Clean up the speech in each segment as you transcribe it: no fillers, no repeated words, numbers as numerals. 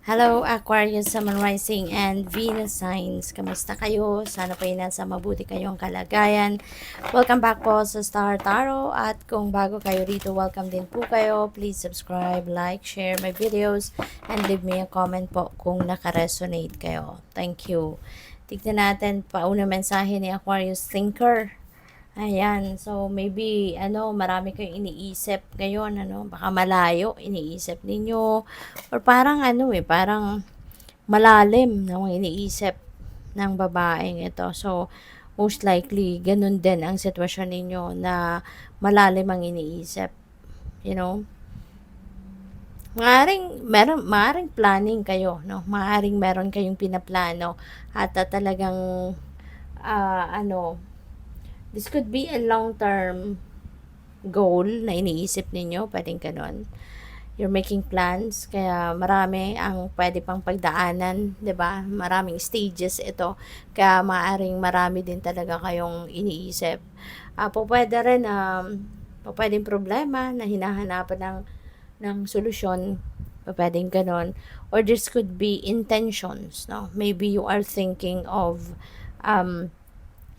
Hello, Aquarius, Sun Rising, and Venus signs. Kamusta kayo? Sana po nasa mabuti kayong kalagayan. Welcome back po sa Star Tarot. At kung bago kayo rito, welcome din po kayo. Please subscribe, like, share my videos, and leave me a comment po kung naka-resonate kayo. Thank you. Tignan natin pauna mensahe ni Aquarius Thinker. Ayan, so maybe marami kayong iniisip ngayon, baka malayo iniisip ninyo or parang parang malalim ng iniisip ng babaeng ito. So most likely ganun din ang sitwasyon ninyo na malalim ang iniisip, you know. Maaring planning kayo, no? Maaring meron kayong pinaplano at talagang this could be a long-term goal na iniisip ninyo, pwedeng ganon. You're making plans, kaya marami ang pwede pang pagdaanan, 'di ba? Maraming stages ito, kaya maaring marami din talaga kayong iniisip. Pwede rin pwedeng problema na hinahanapan ng solusyon, pwedeng ganon. Or this could be intentions, no? Maybe you are thinking of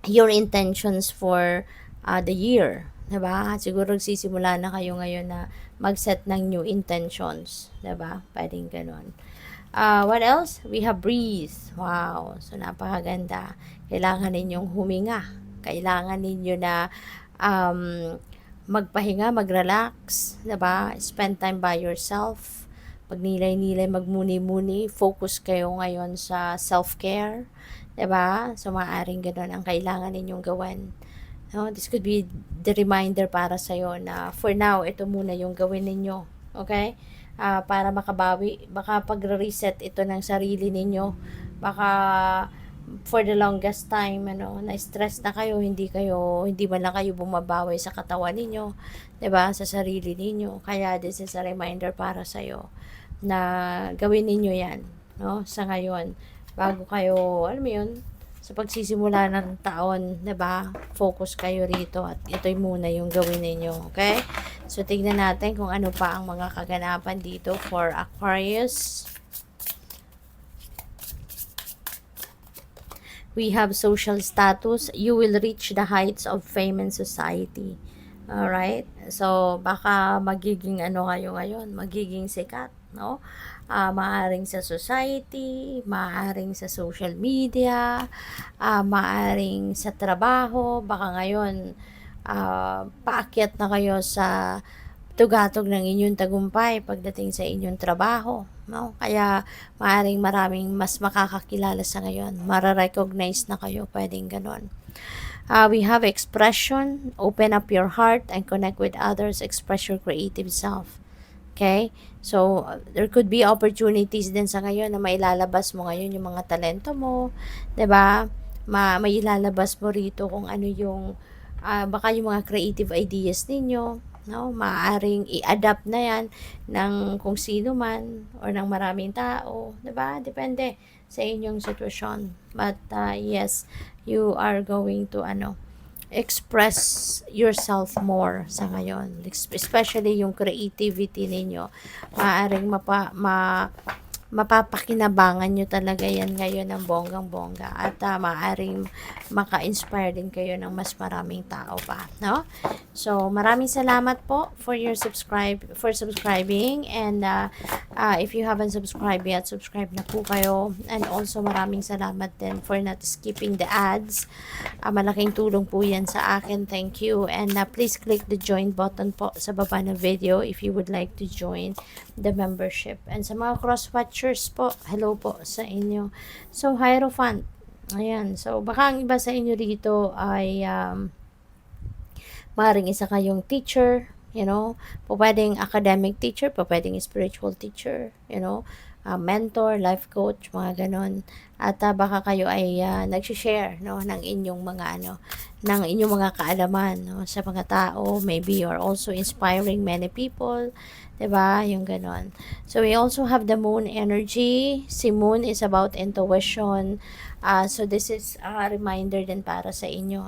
your intentions for the year, 'di ba? Siguro nagsisimula na kayo ngayon na mag-set ng new intentions, 'di ba? Pwedeng gano'n. What else? We have breathe. Wow. So napakaganda. Kailangan ninyong huminga. Kailangan ninyo na magpahinga, mag-relax, 'di ba? Spend time by yourself. Pagnilay-nilay, magmuni-muni, focus kayo ngayon sa self-care. 'Di ba? So maaaring gano'n ang kailangan ninyong gawin. No, this could be the reminder para sa iyo na for now ito muna yung gawin ninyo. Okay? Para makabawi, baka pagre-reset ito ng sarili ninyo. Baka for the longest time na-stress na kayo, hindi man lang kayo bumabawi sa katawan ninyo, 'di ba? Sa sarili ninyo. Kaya this is a reminder para sa iyo na gawin ninyo 'yan, no? Sa ngayon bago kayo, alam mo yun, sa pagsisimula ng taon, 'di ba? Focus kayo rito at ito'y muna yung gawin ninyo, okay? So tingnan natin kung ano pa ang mga kaganapan dito for Aquarius. We have social status. You will reach the heights of fame in society. Alright? So, baka magiging kayo ngayon, magiging sikat, no? Maaring sa society, maaring sa social media, maaring sa trabaho, baka ngayon, paakyat na kayo sa tugatog ng inyong tagumpay pagdating sa inyong trabaho, no? Kaya maraming mas makakakilala sa ngayon, mararecognize na kayo, pwedeng ganon. We have expression. Open up your heart and connect with others. Express your creative self. Okay? So, there could be opportunities din sa ngayon na mailalabas mo ngayon yung mga talento mo. 'Di ba? Mailalabas mo rito kung ano yung, baka yung mga creative ideas ninyo. No? Maaaring i-adapt na yan ng kung sino man or ng maraming tao. 'Di ba? Depende sa inyong sitwasyon. But, yes, you are going to express yourself more sa ngayon, especially yung creativity ninyo. Maaring mapapakinabangan nyo talaga yan ngayon ng bonggang-bongga at maaring maka-inspire din kayo ng mas maraming tao pa, no? So, maraming salamat po for subscribing, and if you haven't subscribed yet, subscribe na po kayo. And also maraming salamat din for not skipping the ads. Malaking tulong po yan sa akin. Thank you. And please click the join button po sa baba ng video if you would like to join the membership. And sa mga cross-watchers po, hello po sa inyo. So, Hierophant. Ayan. So, baka ang iba sa inyo rito ay maaaring isa kayong teacher, pwedeng academic teacher, pwedeng spiritual teacher, mentor, life coach, mga ganon. At baka kayo ay nag-share ng inyong mga kaalaman, sa mga tao. Maybe you are also inspiring many people, 'di ba? Yung ganon. So we also have the moon energy. Si moon is about intuition. So this is a reminder din para sa inyo,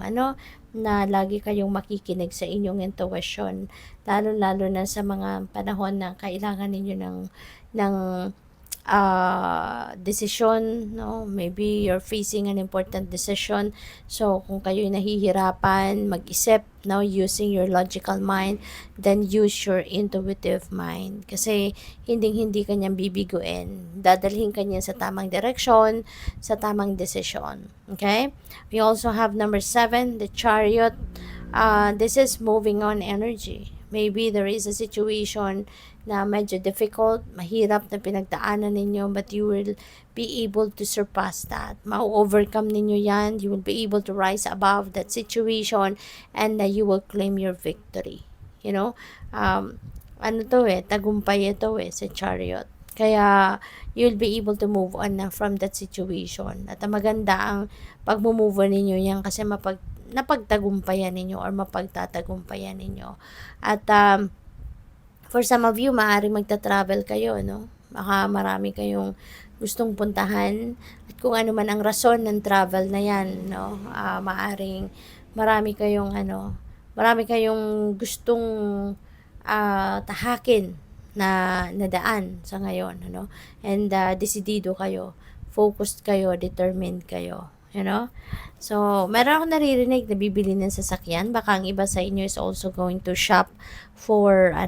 na lagi kayong makikinig sa inyong intuition, lalo na sa mga panahon na kailangan ninyo ng decision, no? Maybe you're facing an important decision. So, kung kayo'y nahihirapan mag-isip, no, using your logical mind, then use your intuitive mind. Kasi, hindi kanyang bibiguin. Dadalhin kanya sa tamang direksyon, sa tamang decision. Okay? We also have number 7, the chariot. This is moving on energy. Maybe there is a situation na medyo difficult, mahirap na pinagdaanan ninyo, but you will be able to surpass that. Ma-overcome ninyo yan. You will be able to rise above that situation and you will claim your victory. You know? Ano to tagumpay ito sa chariot. Kaya, you'll be able to move on na from that situation. At maganda ang pag-move on ninyo yan kasi napagtagumpayan ninyo or mapagtatagumpayan ninyo. At for some of you, maaaring magta-travel kayo, no? Baka marami kayong gustong puntahan at kung ano man ang rason ng travel na yan, no? Maaaring marami kayong gustong tahakin na daan sa ngayon, ano? And desidido kayo, focused kayo, determined kayo. You know? So, meron akong naririnig na bibili ng sasakyan. Baka ang iba sa inyo is also going to shop for a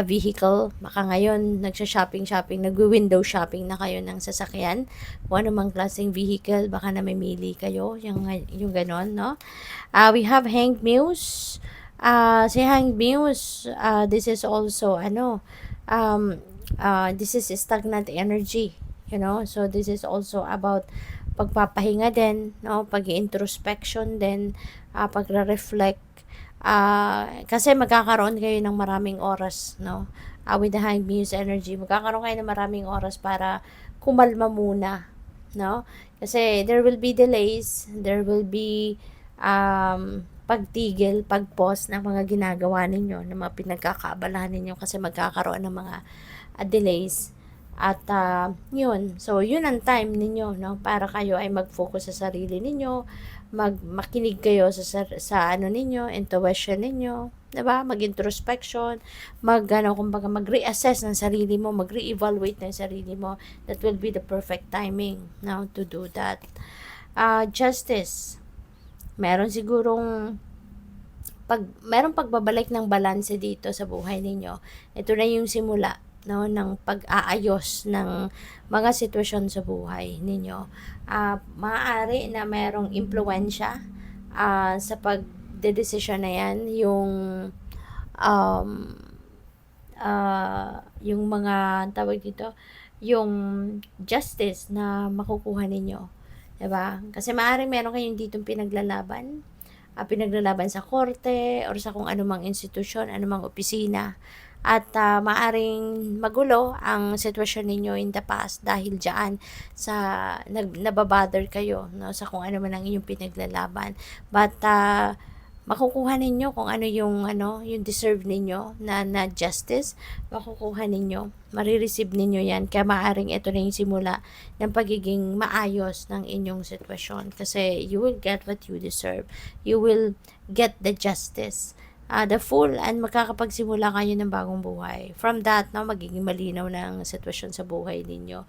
vehicle. Baka ngayon, nagsa-shopping, nag-window shopping na kayo ng sasakyan. Kung ano mang klaseng vehicle, baka namimili kayo. Yung ganon, no? We have Hanged Muse. Si Hanged Muse, this is also, this is stagnant energy. You know? So, this is also about pagpapahinga din, no? Pag-introspection din, pagre-reflect. Kasi magkakaroon kayo ng maraming oras, no? With the Hanged Muse energy, magkakaroon kayo ng maraming oras para kumalma muna, no? Kasi there will be delays, there will be pagtigil, pag-pause ng mga ginagawa ninyo, ng mga pinagkakaabalahan ninyo kasi magkakaroon ng mga delays. At yun, so yun ang time ninyo, no, para kayo ay mag-focus sa sarili ninyo, makinig kayo sa ano ninyo, intuition ninyo, 'di ba? Mag-introspection, kumbaga mag-reassess ng sarili mo, mag-re-evaluate ng sarili mo. That will be the perfect timing now to do that. Justice. Meron sigurong merong pagbabalik ng balanse dito sa buhay ninyo. Ito na yung simula, no, ng pag-aayos ng mga sitwasyon sa buhay ninyo. Maaari na merong impluwensya sa pagdedesisyon na yan, yung mga tawag dito, yung justice na makukuha ninyo. Diba? Kasi maaari meron kayong ditong pinaglalaban sa korte or sa kung anumang institusyon, anumang opisina. At maaring magulo ang sitwasyon ninyo in the past dahil dyan sa nababother kayo, no, sa kung ano man ang inyong pinaglalaban. But makukuha ninyo kung ano yung deserve ninyo na justice, makukuha ninyo, marireceive ninyo yan. Kaya maaring ito na yung simula ng pagiging maayos ng inyong sitwasyon kasi you will get what you deserve, you will get the justice, the full, and makakapagsimula kayo ng bagong buhay. From that, no, magiging malinaw na ang sitwasyon sa buhay ninyo.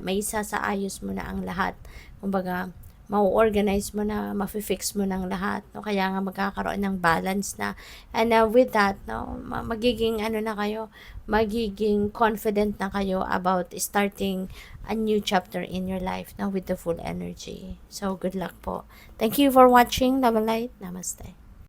May isasaayos mo na ang lahat. Kumbaga, ma-organize mo na, ma-fix mo ng lahat. No? Kaya nga magkakaroon ng balance na. And with that, no, magiging magiging confident na kayo about starting a new chapter in your life, no, with the full energy. So, good luck po. Thank you for watching. Love and light. Namaste.